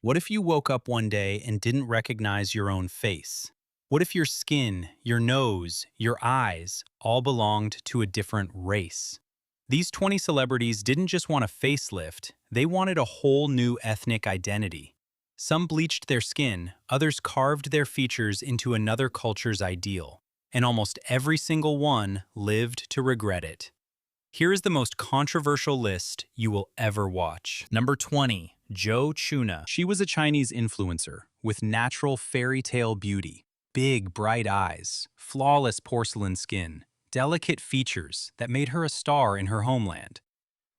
What if you woke up one day and didn't recognize your own face? What if your skin, your nose, your eyes all belonged to a different race? These 20 celebrities didn't just want a facelift, they wanted a whole new ethnic identity. Some bleached their skin, others carved their features into another culture's ideal, and almost every single one lived to regret it. Here is the most controversial list you will ever watch. Number 20, Joe Chuna. She was a Chinese influencer with natural fairy tale beauty, big, bright eyes, flawless porcelain skin, delicate features that made her a star in her homeland.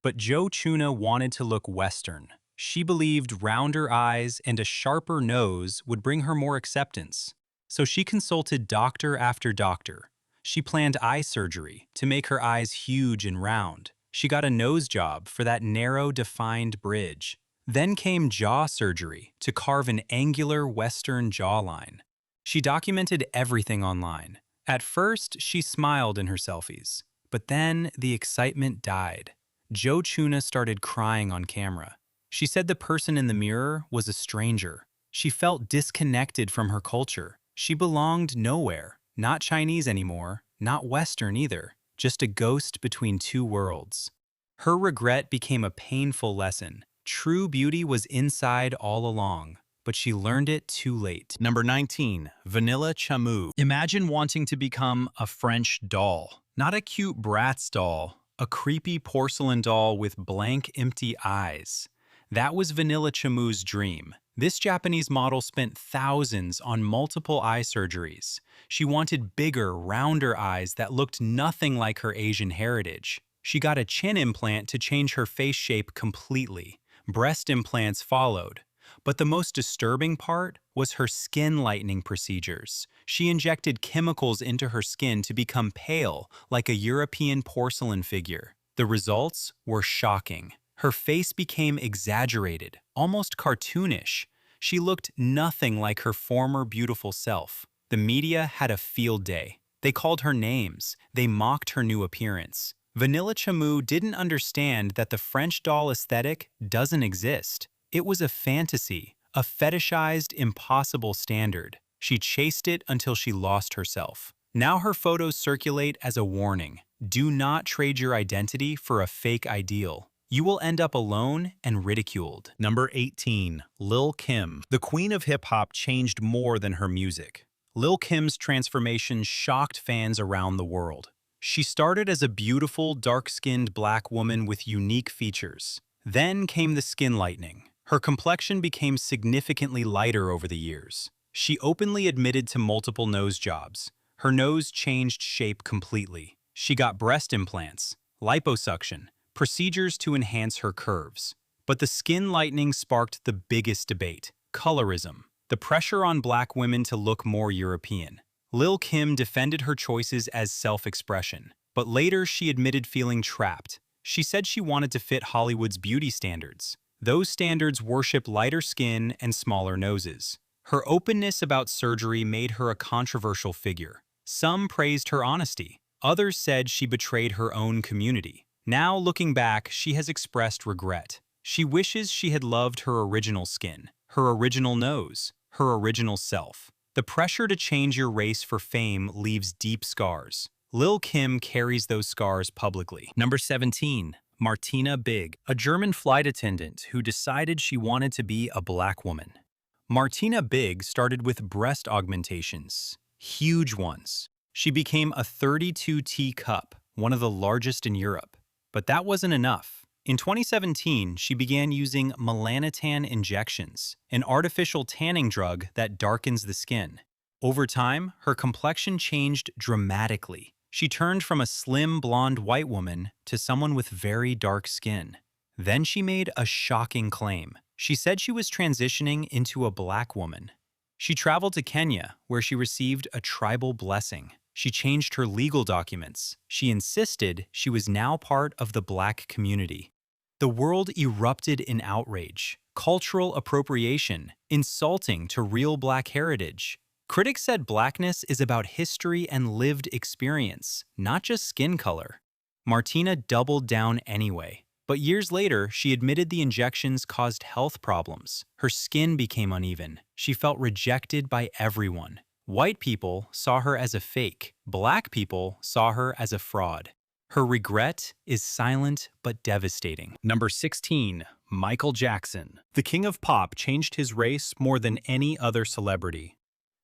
But Joe Chuna wanted to look Western. She believed rounder eyes and a sharper nose would bring her more acceptance. So she consulted doctor after doctor. She planned eye surgery to make her eyes huge and round. She got a nose job for that narrow, defined bridge. Then came jaw surgery to carve an angular Western jawline. She documented everything online. At first, she smiled in her selfies, but then the excitement died. Joe Chuna started crying on camera. She said the person in the mirror was a stranger. She felt disconnected from her culture. She belonged nowhere, not Chinese anymore, not Western either, just a ghost between two worlds. Her regret became a painful lesson. True beauty was inside all along, but she learned it too late. Number 19, Vanilla Chamu. Imagine wanting to become a French doll. Not a cute Bratz doll, a creepy porcelain doll with blank, empty eyes. That was Vanilla Chamu's dream. This Japanese model spent thousands on multiple eye surgeries. She wanted bigger, rounder eyes that looked nothing like her Asian heritage. She got a chin implant to change her face shape completely. Breast implants followed. But the most disturbing part was her skin lightening procedures. She injected chemicals into her skin to become pale, like a European porcelain figure. The results were shocking. Her face became exaggerated, almost cartoonish. She looked nothing like her former beautiful self. The media had a field day. They called her names. They mocked her new appearance. Vanilla Chamu didn't understand that the French doll aesthetic doesn't exist. It was a fantasy, a fetishized, impossible standard. She chased it until she lost herself. Now her photos circulate as a warning. Do not trade your identity for a fake ideal. You will end up alone and ridiculed. Number 18, Lil Kim. The queen of hip-hop changed more than her music. Lil Kim's transformation shocked fans around the world. She started as a beautiful, dark-skinned black woman with unique features. Then came the skin lightening. Her complexion became significantly lighter over the years. She openly admitted to multiple nose jobs. Her nose changed shape completely. She got breast implants, liposuction, procedures to enhance her curves. But the skin lightening sparked the biggest debate: colorism, the pressure on black women to look more European. Lil Kim defended her choices as self-expression, but later she admitted feeling trapped. She said she wanted to fit Hollywood's beauty standards. Those standards worship lighter skin and smaller noses. Her openness about surgery made her a controversial figure. Some praised her honesty. Others said she betrayed her own community. Now, looking back, she has expressed regret. She wishes she had loved her original skin, her original nose, her original self. The pressure to change your race for fame leaves deep scars. Lil Kim carries those scars publicly. Number 17. Martina Big, a German flight attendant who decided she wanted to be a black woman. Martina Big started with breast augmentations, huge ones. She became a 32T cup, one of the largest in Europe. But that wasn't enough. In 2017, she began using melanotan injections, an artificial tanning drug that darkens the skin. Over time, her complexion changed dramatically. She turned from a slim, blonde white woman to someone with very dark skin. Then she made a shocking claim. She said she was transitioning into a black woman. She traveled to Kenya, where she received a tribal blessing. She changed her legal documents. She insisted she was now part of the black community. The world erupted in outrage, cultural appropriation, insulting to real black heritage. Critics said blackness is about history and lived experience, not just skin color. Martina doubled down anyway. But years later, she admitted the injections caused health problems. Her skin became uneven. She felt rejected by everyone. White people saw her as a fake. Black people saw her as a fraud. Her regret is silent but devastating. Number 16. Michael Jackson. The king of pop changed his race more than any other celebrity.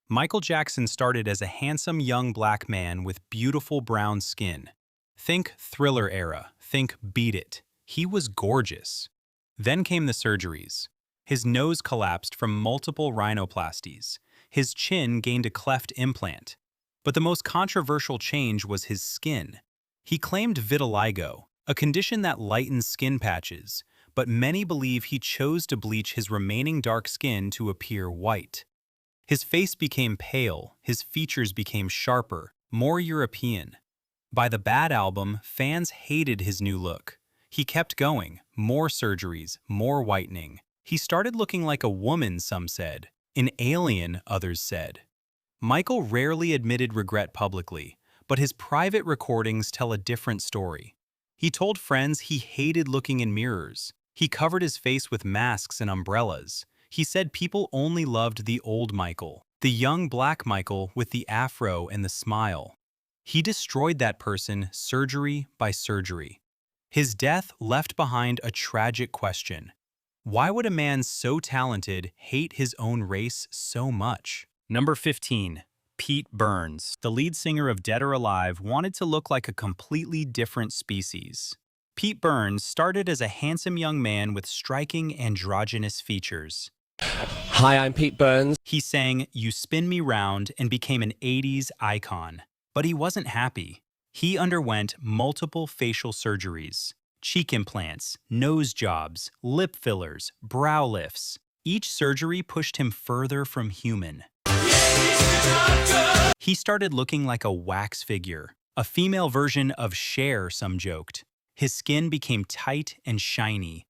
Michael Jackson started as a handsome young black man with beautiful brown skin. Think Thriller era. Think Beat It. He was gorgeous. Then came the surgeries. His nose collapsed from multiple rhinoplasties. His chin gained a cleft implant. But the most controversial change was his skin. He claimed vitiligo, a condition that lightens skin patches, but many believe he chose to bleach his remaining dark skin to appear white. His face became pale, his features became sharper, more European. By the Bad album, fans hated his new look. He kept going, more surgeries, more whitening. He started looking like a woman, some said. An alien, others said. Michael rarely admitted regret publicly, but his private recordings tell a different story. He told friends he hated looking in mirrors. He covered his face with masks and umbrellas. He said people only loved the old Michael, the young black Michael with the afro and the smile. He destroyed that person surgery by surgery. His death left behind a tragic question. Why would a man so talented hate his own race so much? Number 15. Pete Burns. The lead singer of Dead or Alive wanted to look like a completely different species. Pete Burns started as a handsome young man with striking androgynous features. Hi, I'm Pete Burns. He sang "You Spin Me Round" and became an 80s icon. But he wasn't happy. He underwent multiple facial surgeries, cheek implants, nose jobs, lip fillers, brow lifts. Each surgery pushed him further from human. He started looking like a wax figure, a female version of Cher, some joked. His skin became tight and shiny.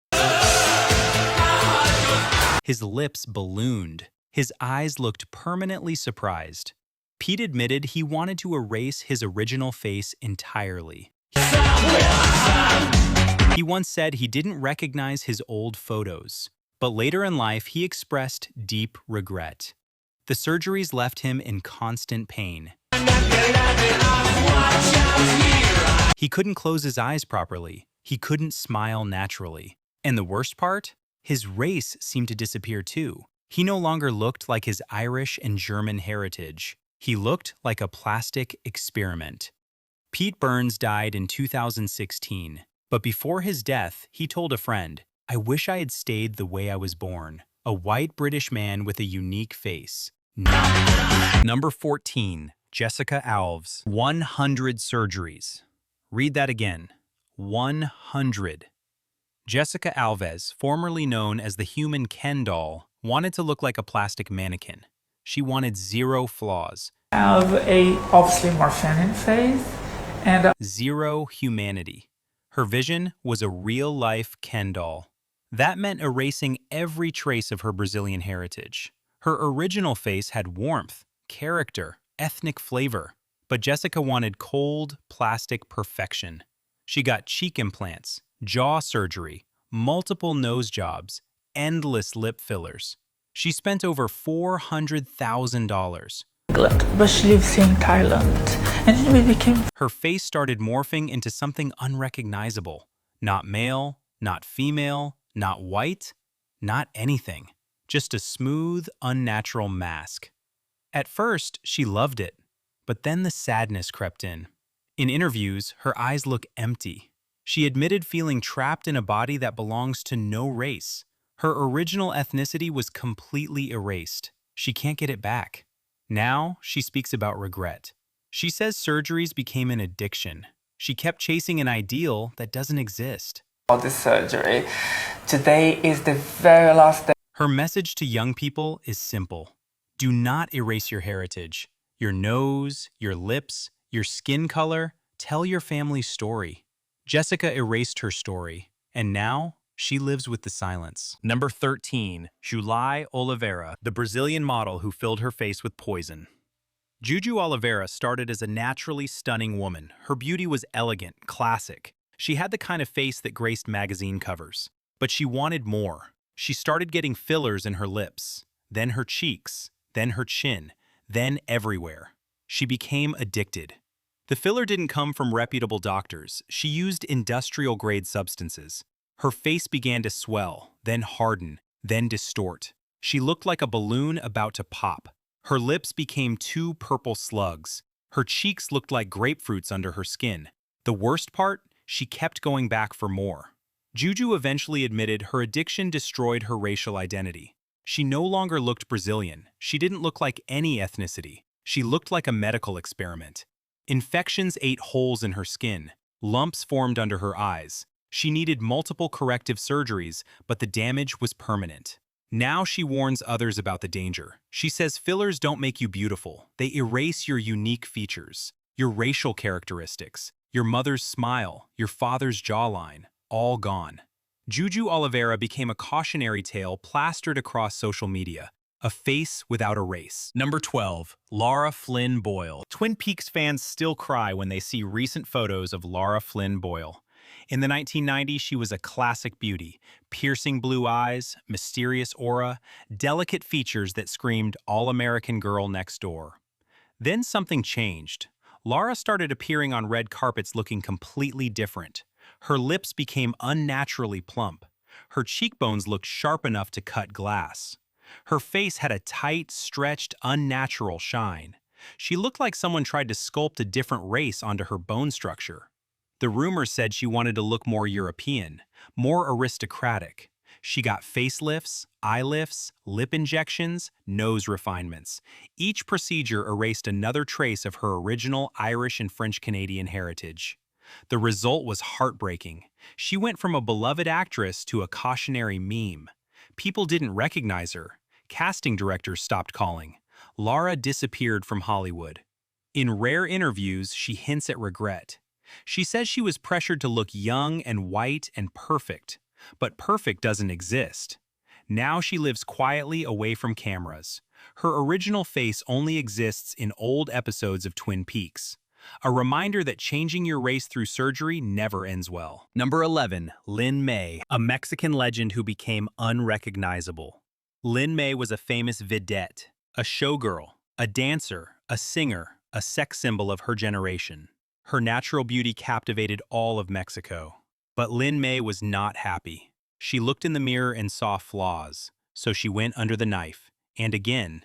His lips ballooned. His eyes looked permanently surprised. Pete admitted he wanted to erase his original face entirely. He once said he didn't recognize his old photos, but later in life he expressed deep regret. The surgeries left him in constant pain. He couldn't close his eyes properly. He couldn't smile naturally. And the worst part? His race seemed to disappear too. He no longer looked like his Irish and German heritage. He looked like a plastic experiment. Pete Burns died in 2016, but before his death, he told a friend, "I wish I had stayed the way I was born, a white British man with a unique face." Number 14. Jessica Alves. 100 surgeries. Read that again. 100. Jessica Alves, formerly known as the human Ken doll, wanted to look like a plastic mannequin. She wanted zero flaws. I have a obviously more feminine face and zero humanity. Her vision was a real-life Ken doll. That meant erasing every trace of her Brazilian heritage. Her original face had warmth, character, ethnic flavor. But Jessica wanted cold, plastic perfection. She got cheek implants, jaw surgery, multiple nose jobs, endless lip fillers. She spent over $400,000. but she lives here in Thailand and we became Her face started morphing into something unrecognizable. Not male, not female, not white, not anything. Just a smooth, unnatural mask. At first, she loved it, but then the sadness crept in. In interviews, her eyes look empty. She admitted feeling trapped in a body that belongs to no race. Her original ethnicity was completely erased. She can't get it back. Now, she speaks about regret. She says surgeries became an addiction. She kept chasing an ideal that doesn't exist. all this surgery. Today is the very last day. Her message to young people is simple. Do not erase your heritage. Your nose, your lips, your skin color, tell your family's story. Jessica erased her story, and now she lives with the silence. Number 13, July Oliveira, the Brazilian model who filled her face with poison. Juju Oliveira started as a naturally stunning woman. Her beauty was elegant, classic. She had the kind of face that graced magazine covers. But she wanted more. She started getting fillers in her lips, then her cheeks, then her chin, then everywhere. She became addicted. The filler didn't come from reputable doctors. She used industrial-grade substances. Her face began to swell, then harden, then distort. She looked like a balloon about to pop. Her lips became two purple slugs. Her cheeks looked like grapefruits under her skin. The worst part? She kept going back for more. Juju eventually admitted her addiction destroyed her racial identity. She no longer looked Brazilian. She didn't look like any ethnicity. She looked like a medical experiment. Infections ate holes in her skin. Lumps formed under her eyes. She needed multiple corrective surgeries, but the damage was permanent. Now she warns others about the danger. She says fillers don't make you beautiful. They erase your unique features, your racial characteristics, your mother's smile, your father's jawline, all gone. Juju Oliveira became a cautionary tale plastered across social media. A face without a race. Number 12. Lara Flynn Boyle. Twin Peaks fans still cry when they see recent photos of Lara Flynn Boyle. In the 1990s, she was a classic beauty. Piercing blue eyes, mysterious aura, delicate features that screamed all-American girl next door. Then something changed. Lara started appearing on red carpets looking completely different. Her lips became unnaturally plump. Her cheekbones looked sharp enough to cut glass. Her face had a tight, stretched, unnatural shine. She looked like someone tried to sculpt a different race onto her bone structure. The rumors said she wanted to look more European, more aristocratic. She got facelifts, eye lifts, lip injections, nose refinements. Each procedure erased another trace of her original Irish and French-Canadian heritage. The result was heartbreaking. She went from a beloved actress to a cautionary meme. People didn't recognize her. Casting directors stopped calling. Lara disappeared from Hollywood. In rare interviews, she hints at regret. She says she was pressured to look young and white and perfect. But perfect doesn't exist. Now she lives quietly away from cameras. Her original face only exists in old episodes of Twin Peaks. A reminder that changing your race through surgery never ends well. Number 11. Lin May, a Mexican legend who became unrecognizable. Lin May was a famous vidette, a showgirl, a dancer, a singer, a sex symbol of her generation. Her natural beauty captivated all of Mexico. But Lin May was not happy. She looked in the mirror and saw flaws, so she went under the knife, and again,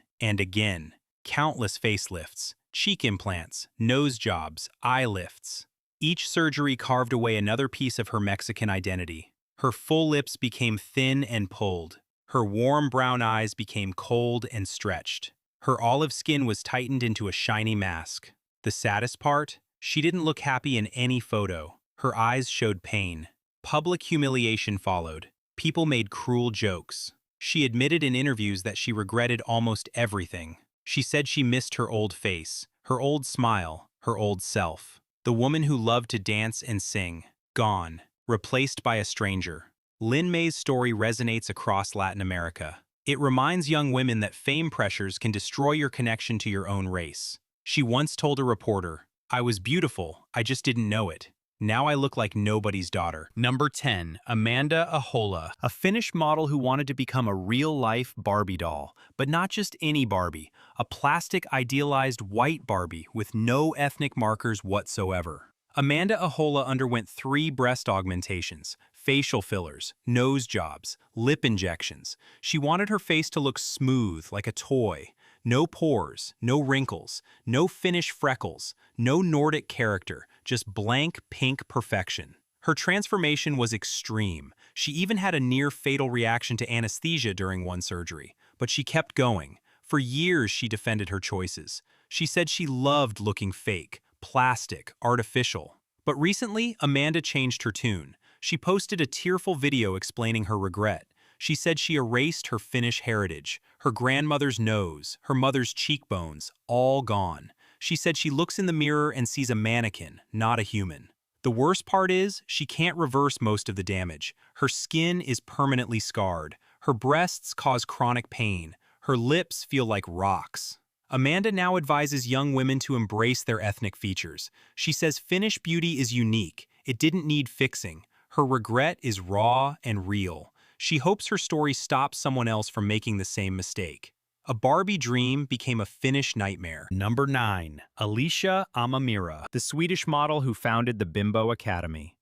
countless facelifts, cheek implants, nose jobs, eye lifts. Each surgery carved away another piece of her Mexican identity. Her full lips became thin and pulled. Her warm brown eyes became cold and stretched. Her olive skin was tightened into a shiny mask. The saddest part? She didn't look happy in any photo. Her eyes showed pain. Public humiliation followed. People made cruel jokes. She admitted in interviews that she regretted almost everything. She said she missed her old face, her old smile, her old self. The woman who loved to dance and sing. Gone. Replaced by a stranger. Lin May's story resonates across Latin America. It reminds young women that fame pressures can destroy your connection to your own race. She once told a reporter, "I was beautiful, I just didn't know it. Now I look like nobody's daughter." Number 10. Amanda Ahola, a Finnish model who wanted to become a real-life Barbie doll. But not just any Barbie, a plastic idealized white Barbie with no ethnic markers whatsoever. Amanda Ahola underwent 3 breast augmentations, facial fillers, nose jobs, lip injections. She wanted her face to look smooth like a toy. No pores, no wrinkles, no Finnish freckles, no Nordic character, just blank pink perfection. Her transformation was extreme. She even had a near-fatal reaction to anesthesia during one surgery. But she kept going. For years, she defended her choices. She said she loved looking fake, plastic, artificial. But recently, Amanda changed her tune. She posted a tearful video explaining her regret. She said she erased her Finnish heritage, her grandmother's nose, her mother's cheekbones, all gone. She said she looks in the mirror and sees a mannequin, not a human. The worst part is, she can't reverse most of the damage. Her skin is permanently scarred. Her breasts cause chronic pain. Her lips feel like rocks. Amanda now advises young women to embrace their ethnic features. She says Finnish beauty is unique. It didn't need fixing. Her regret is raw and real. She hopes her story stops someone else from making the same mistake. A Barbie dream became a Finnish nightmare. Number 9. Alicia Amamira, the Swedish model who founded the Bimbo Academy.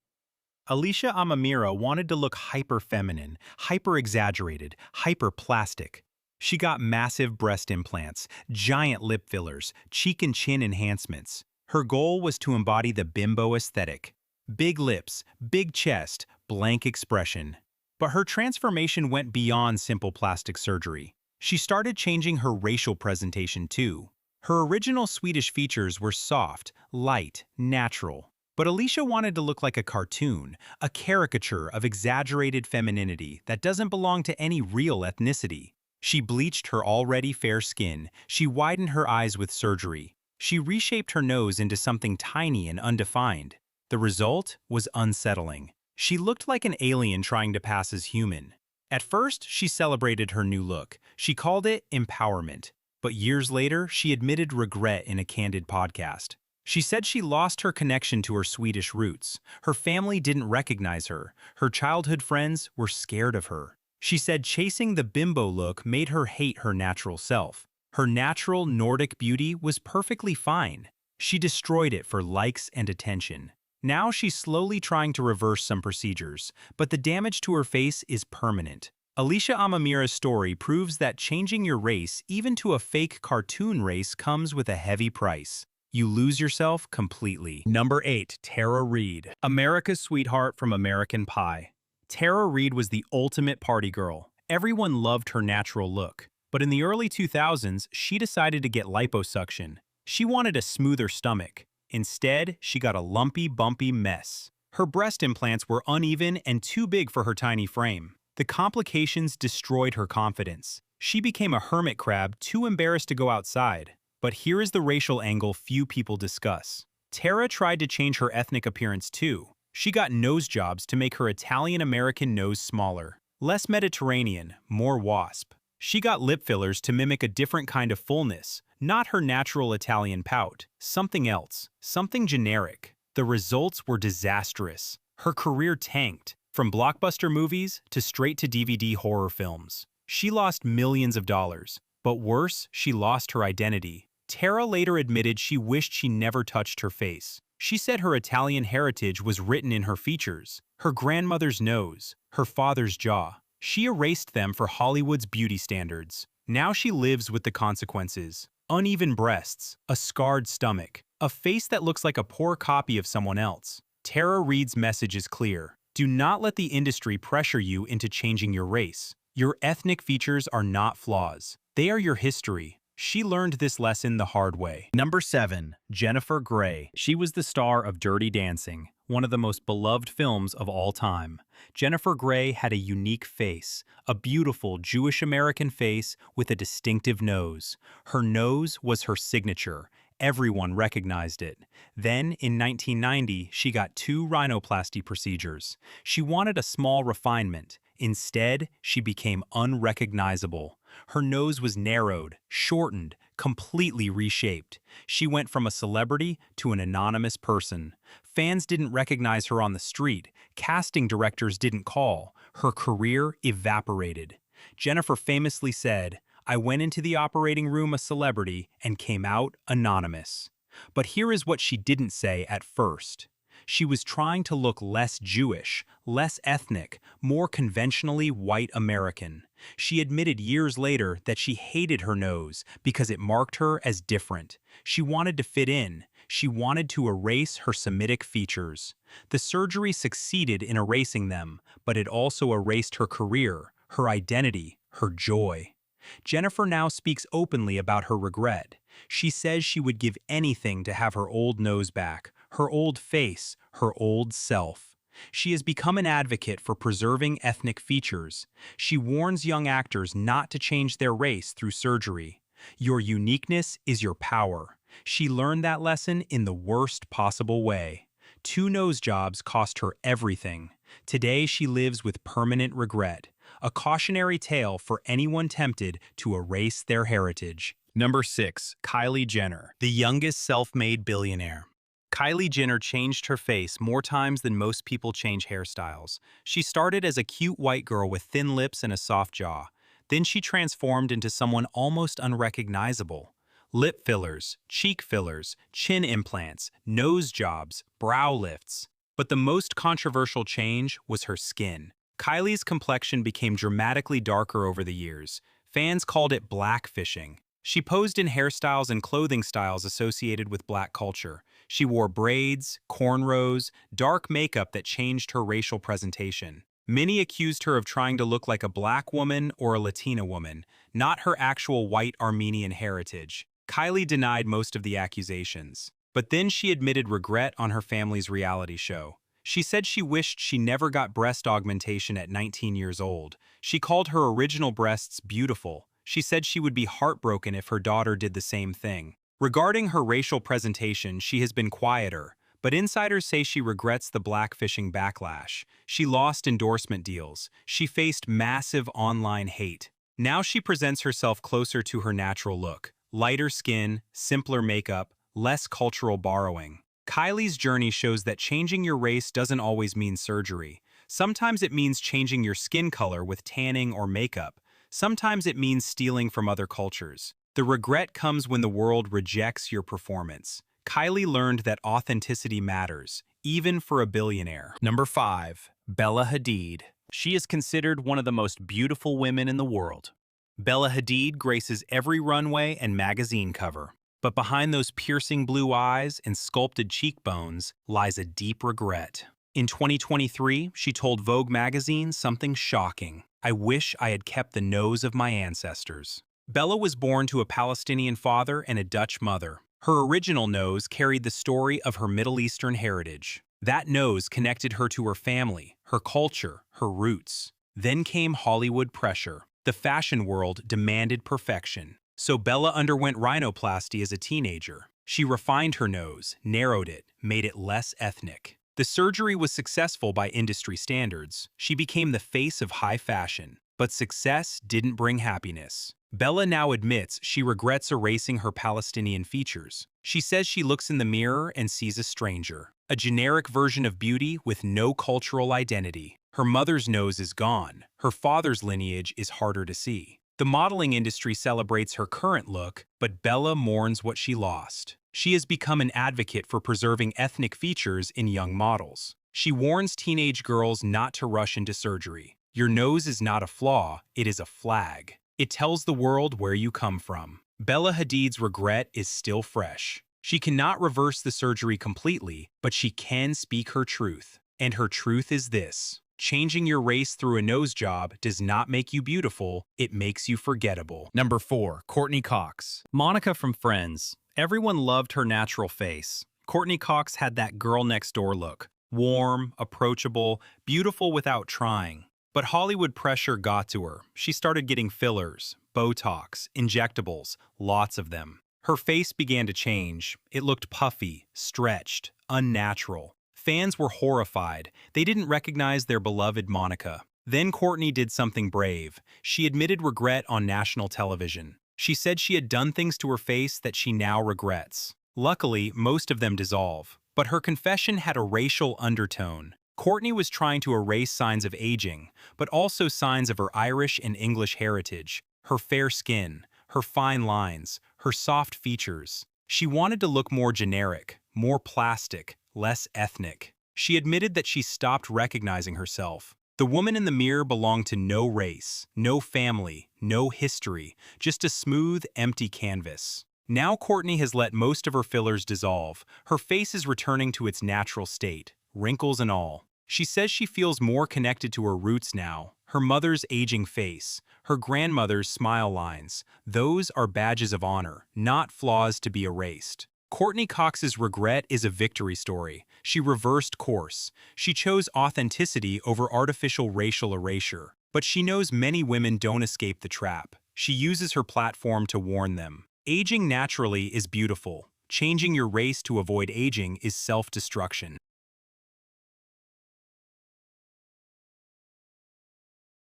Alicia Amamira wanted to look hyper-feminine, hyper-exaggerated, hyper-plastic. She got massive breast implants, giant lip fillers, cheek and chin enhancements. Her goal was to embody the bimbo aesthetic. Big lips, big chest, blank expression. But her transformation went beyond simple plastic surgery. She started changing her racial presentation too. Her original Swedish features were soft, light, natural. But Alicia wanted to look like a cartoon, a caricature of exaggerated femininity that doesn't belong to any real ethnicity. She bleached her already fair skin, she widened her eyes with surgery. She reshaped her nose into something tiny and undefined. The result was unsettling. She looked like an alien trying to pass as human. At first, she celebrated her new look. She called it empowerment. But years later, she admitted regret in a candid podcast. She said she lost her connection to her Swedish roots. Her family didn't recognize her. Her childhood friends were scared of her. She said chasing the bimbo look made her hate her natural self. Her natural Nordic beauty was perfectly fine. She destroyed it for likes and attention. Now she's slowly trying to reverse some procedures, but the damage to her face is permanent. Alicia Amamira's story proves that changing your race, even to a fake cartoon race, comes with a heavy price. You lose yourself completely. Number 8. Tara Reid, America's sweetheart from American Pie. Tara Reid was the ultimate party girl. Everyone loved her natural look. But in the early 2000s, she decided to get liposuction. She wanted a smoother stomach. Instead, she got a lumpy, bumpy mess. Her breast implants were uneven and too big for her tiny frame. The complications destroyed her confidence. She became a hermit crab, too embarrassed to go outside. But here is the racial angle few people discuss. Tara tried to change her ethnic appearance too. She got nose jobs to make her Italian-American nose smaller. Less Mediterranean, more wasp. She got lip fillers to mimic a different kind of fullness, not her natural Italian pout, something else, something generic. The results were disastrous. Her career tanked, from blockbuster movies to straight-to-DVD horror films. She lost millions of dollars, but worse, she lost her identity. Tara later admitted she wished she never touched her face. She said her Italian heritage was written in her features, her grandmother's nose, her father's jaw. She erased them for Hollywood's beauty standards. Now she lives with the consequences. Uneven breasts, a scarred stomach, a face that looks like a poor copy of someone else. Tara Reid's message is clear. Do not let the industry pressure you into changing your race. Your ethnic features are not flaws. They are your history. She learned this lesson the hard way. Number 7. Jennifer Grey. She was the star of Dirty Dancing, one of the most beloved films of all time. Jennifer Grey had a unique face, a beautiful Jewish-American face with a distinctive nose. Her nose was her signature. Everyone recognized it. Then, in 1990, she got 2 rhinoplasty procedures. She wanted a small refinement. Instead, she became unrecognizable. Her nose was narrowed, shortened, completely reshaped. She went from a celebrity to an anonymous person. Fans didn't recognize her on the street. Casting directors didn't call. Her career evaporated. Jennifer famously said, "I went into the operating room a celebrity and came out anonymous." But here is what she didn't say at first. She was trying to look less Jewish, less ethnic, more conventionally white American. She admitted years later that she hated her nose because it marked her as different. She wanted to fit in. She wanted to erase her Semitic features. The surgery succeeded in erasing them, but it also erased her career, her identity, her joy. Jennifer now speaks openly about her regret. She says she would give anything to have her old nose back, her old face, her old self. She has become an advocate for preserving ethnic features. She warns young actors not to change their race through surgery. Your uniqueness is your power. She learned that lesson in the worst possible way. 2 nose jobs cost her everything. Today she lives with permanent regret. A cautionary tale for anyone tempted to erase their heritage. Number 6. Kylie Jenner, the youngest self-made billionaire. Kylie Jenner changed her face more times than most people change hairstyles. She started as a cute white girl with thin lips and a soft jaw. Then she transformed into someone almost unrecognizable. Lip fillers, cheek fillers, chin implants, nose jobs, brow lifts. But the most controversial change was her skin. Kylie's complexion became dramatically darker over the years. Fans called it blackfishing. She posed in hairstyles and clothing styles associated with black culture. She wore braids, cornrows, dark makeup that changed her racial presentation. Many accused her of trying to look like a black woman or a Latina woman, not her actual white Armenian heritage. Kylie denied most of the accusations. But then she admitted regret on her family's reality show. She said she wished she never got breast augmentation at 19 years old. She called her original breasts beautiful. She said she would be heartbroken if her daughter did the same thing. Regarding her racial presentation, she has been quieter, but insiders say she regrets the blackfishing backlash. She lost endorsement deals. She faced massive online hate. Now she presents herself closer to her natural look. Lighter skin, simpler makeup, less cultural borrowing. Kylie's journey shows that changing your race doesn't always mean surgery. Sometimes it means changing your skin color with tanning or makeup. Sometimes it means stealing from other cultures. The regret comes when the world rejects your performance. Kylie learned that authenticity matters, even for a billionaire. Number 5. Bella Hadid. She is considered one of the most beautiful women in the world. Bella Hadid graces every runway and magazine cover. But behind those piercing blue eyes and sculpted cheekbones lies a deep regret. In 2023, she told Vogue magazine something shocking. "I wish I had kept the nose of my ancestors." Bella was born to a Palestinian father and a Dutch mother. Her original nose carried the story of her Middle Eastern heritage. That nose connected her to her family, her culture, her roots. Then came Hollywood pressure. The fashion world demanded perfection. So Bella underwent rhinoplasty as a teenager. She refined her nose, narrowed it, made it less ethnic. The surgery was successful by industry standards. She became the face of high fashion. But success didn't bring happiness. Bella now admits she regrets erasing her Palestinian features. She says she looks in the mirror and sees a stranger, a generic version of beauty with no cultural identity. Her mother's nose is gone. Her father's lineage is harder to see. The modeling industry celebrates her current look, but Bella mourns what she lost. She has become an advocate for preserving ethnic features in young models. She warns teenage girls not to rush into surgery. Your nose is not a flaw, it is a flag. It tells the world where you come from. Bella Hadid's regret is still fresh. She cannot reverse the surgery completely, but she can speak her truth. And her truth is this: changing your race through a nose job does not make you beautiful, it makes you forgettable. Number 4. Courtney Cox. Monica from Friends. Everyone loved her natural face. Courtney Cox had that girl next door look. Warm, approachable, beautiful without trying. But Hollywood pressure got to her. She started getting fillers, Botox, injectables, lots of them. Her face began to change. It looked puffy, stretched, unnatural. Fans were horrified. They didn't recognize their beloved Monica. Then Courtney did something brave. She admitted regret on national television. She said she had done things to her face that she now regrets. Luckily, most of them dissolve. But her confession had a racial undertone. Courtney was trying to erase signs of aging, but also signs of her Irish and English heritage, her fair skin, her fine lines, her soft features. She wanted to look more generic, more plastic, less ethnic. She admitted that she stopped recognizing herself. The woman in the mirror belonged to no race, no family, no history, just a smooth, empty canvas. Now Courtney has let most of her fillers dissolve. Her face is returning to its natural state, wrinkles and all. She says she feels more connected to her roots now. Her mother's aging face, her grandmother's smile lines, those are badges of honor, not flaws to be erased. Courtney Cox's regret is a victory story. She reversed course. She chose authenticity over artificial racial erasure. But she knows many women don't escape the trap. She uses her platform to warn them. Aging naturally is beautiful. Changing your race to avoid aging is self-destruction.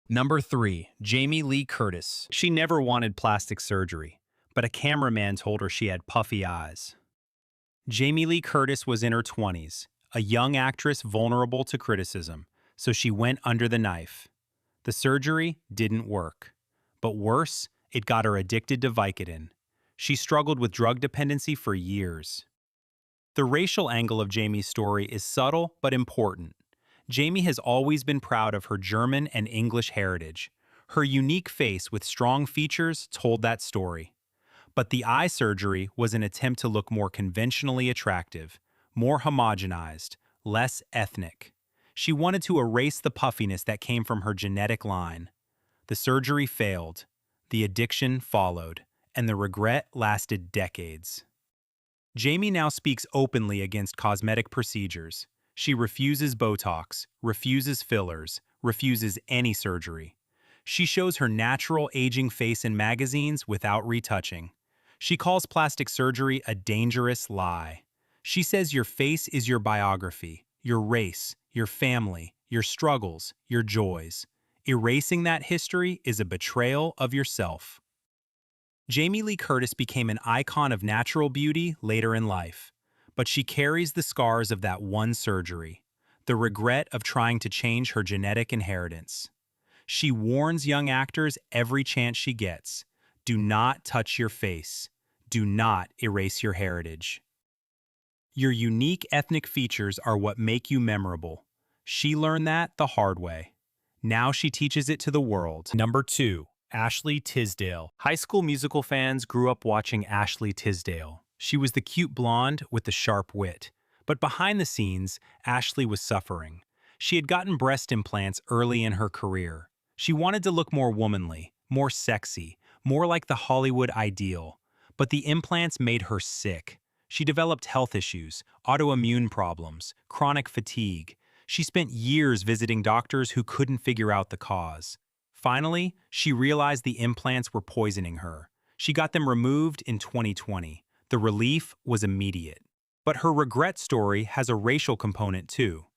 Number 3. Jamie Lee Curtis. She never wanted plastic surgery, but a cameraman told her she had puffy eyes. Jamie Lee Curtis was in her 20s, a young actress vulnerable to criticism, so she went under the knife. The surgery didn't work. But worse, it got her addicted to Vicodin. She struggled with drug dependency for years. The racial angle of Jamie's story is subtle but important. Jamie has always been proud of her German and English heritage. Her unique face with strong features told that story. But the eye surgery was an attempt to look more conventionally attractive, more homogenized, less ethnic. She wanted to erase the puffiness that came from her genetic line. The surgery failed, the addiction followed, and the regret lasted decades. Jamie now speaks openly against cosmetic procedures. She refuses Botox, refuses fillers, refuses any surgery. She shows her natural aging face in magazines without retouching. She calls plastic surgery a dangerous lie. She says your face is your biography, your race, your family, your struggles, your joys. Erasing that history is a betrayal of yourself. Jamie Lee Curtis became an icon of natural beauty later in life, but she carries the scars of that one surgery, the regret of trying to change her genetic inheritance. She warns young actors every chance she gets, do not touch your face. Do not erase your heritage. Your unique ethnic features are what make you memorable. She learned that the hard way. Now she teaches it to the world. Number 2. Ashley Tisdale. High School Musical fans grew up watching Ashley Tisdale. She was the cute blonde with the sharp wit. But behind the scenes, Ashley was suffering. She had gotten breast implants early in her career. She wanted to look more womanly, more sexy, more like the Hollywood ideal. But the implants made her sick. She developed health issues, autoimmune problems, chronic fatigue. She spent years visiting doctors who couldn't figure out the cause. Finally, she realized the implants were poisoning her. She got them removed in 2020. The relief was immediate. But her regret story has a racial component too.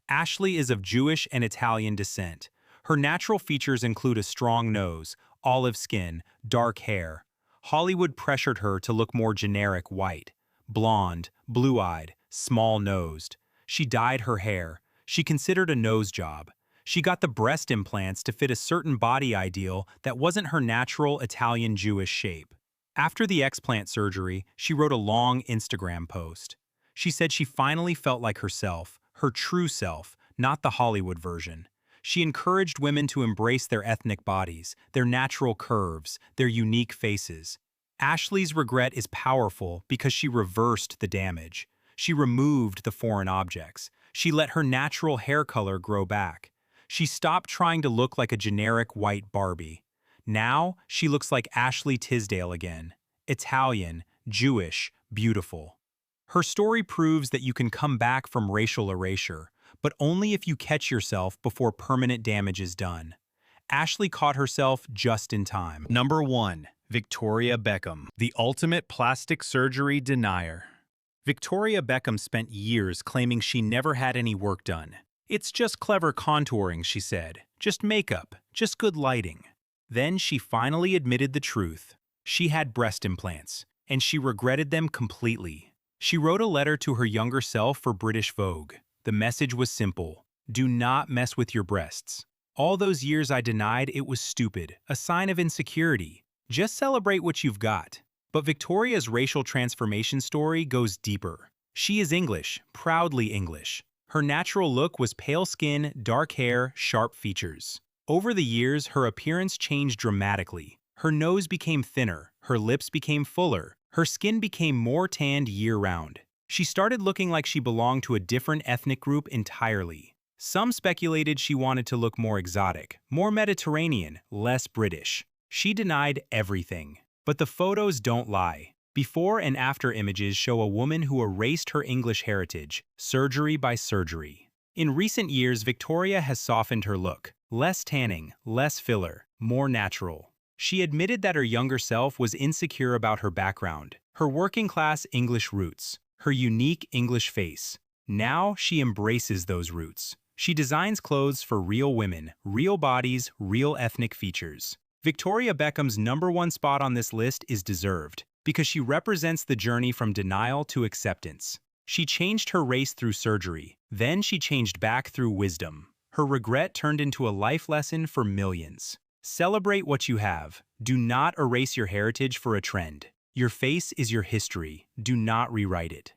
Ashley is of Jewish and Italian descent. Her natural features include a strong nose, olive skin, dark hair. Hollywood pressured her to look more generic white, blonde, blue-eyed, small-nosed. She dyed her hair. She considered a nose job. She got the breast implants to fit a certain body ideal that wasn't her natural Italian Jewish shape. After the explant surgery, she wrote a long Instagram post. She said she finally felt like herself, her true self, not the Hollywood version. She encouraged women to embrace their ethnic bodies, their natural curves, their unique faces. Ashley's regret is powerful because she reversed the damage. She removed the foreign objects. She let her natural hair color grow back. She stopped trying to look like a generic white Barbie. Now, she looks like Ashley Tisdale again. Italian, Jewish, beautiful. Her story proves that you can come back from racial erasure, but only if you catch yourself before permanent damage is done. Ashley caught herself just in time. Number 1. Victoria Beckham, the ultimate plastic surgery denier. Victoria Beckham spent years claiming she never had any work done. It's just clever contouring, she said. Just makeup, just good lighting. Then she finally admitted the truth. She had breast implants, and she regretted them completely. She wrote a letter to her younger self for British Vogue. The message was simple: do not mess with your breasts. All those years I denied it was stupid, a sign of insecurity. Just celebrate what you've got. But Victoria's racial transformation story goes deeper. She is English, proudly English. Her natural look was pale skin, dark hair, sharp features. Over the years, her appearance changed dramatically. Her nose became thinner, her lips became fuller, her skin became more tanned year-round. She started looking like she belonged to a different ethnic group entirely. Some speculated she wanted to look more exotic, more Mediterranean, less British. She denied everything. But the photos don't lie. Before and after images show a woman who erased her English heritage, surgery by surgery. In recent years, Victoria has softened her look. Less tanning, less filler, more natural. She admitted that her younger self was insecure about her background, her working-class English roots, her unique English face. Now she embraces those roots. She designs clothes for real women, real bodies, real ethnic features. Victoria Beckham's #1 spot on this list is deserved, because she represents the journey from denial to acceptance. She changed her race through surgery, then she changed back through wisdom. Her regret turned into a life lesson for millions. Celebrate what you have. Do not erase your heritage for a trend. Your face is your history. Do not rewrite it.